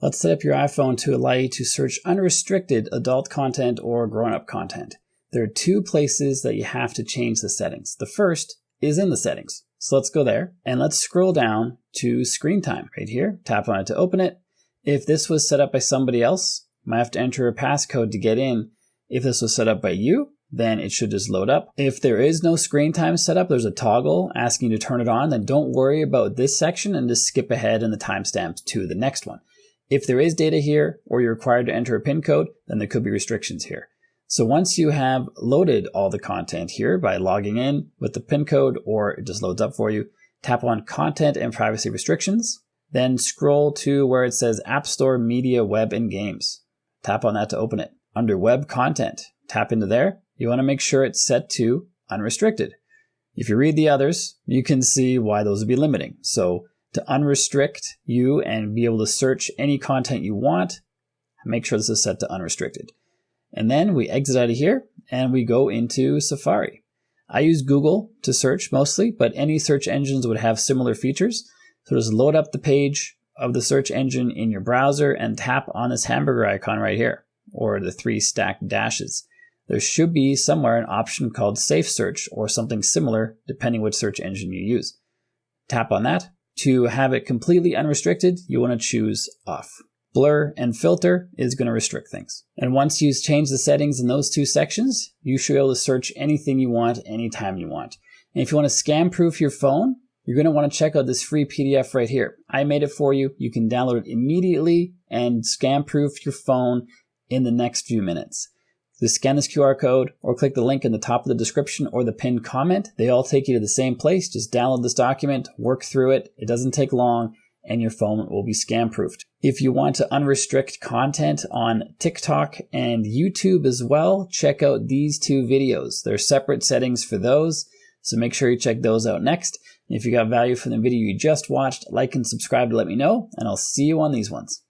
Let's set up your iPhone to allow you to search unrestricted adult content or grown-up content. There are two places that you have to change the settings. The first is in the settings. So let's go there and let's scroll down to screen time right here. Tap on it to open it. If this was set up by somebody else, you might have to enter a passcode to get in. If this was set up by you, then it should just load up. If there is no screen time set up, there's a toggle asking you to turn it on, then don't worry about this section and just skip ahead in the timestamps to the next one. If there is data here or you're required to enter a PIN code, then there could be restrictions here. So once you have loaded all the content here by logging in with the PIN code or it just loads up for you, tap on Content and Privacy Restrictions, then scroll to where it says App Store, Media, Web, and Games. Tap on that to open it. Under Web Content, tap into there. You want to make sure it's set to Unrestricted. If you read the others, you can see why those would be limiting. So to unrestrict you and be able to search any content you want, make sure this is set to Unrestricted. And then we exit out of here and we go into Safari. I use Google to search mostly, but any search engines would have similar features. So just load up the page of the search engine in your browser and tap on this hamburger icon right here, or the 3 stacked dashes. There should be somewhere an option called SafeSearch or something similar, depending which search engine you use. Tap on that. To have it completely unrestricted, you want to choose off. Blur and filter is going to restrict things. And once you've changed the settings in those two sections, you should be able to search anything you want, anytime you want. And if you want to scam proof your phone, you're going to want to check out this free PDF right here. I made it for you. You can download it immediately and scam proof your phone in the next few minutes. Just scan this QR code or click the link in the top of the description or the pinned comment. They all take you to the same place. Just download this document, work through it. It doesn't take long and your phone will be scam proofed. If you want to unrestrict content on TikTok and YouTube as well, check out these two videos. There are separate settings for those, so make sure you check those out next. And if you got value from the video you just watched, like and subscribe to let me know, and I'll see you on these ones.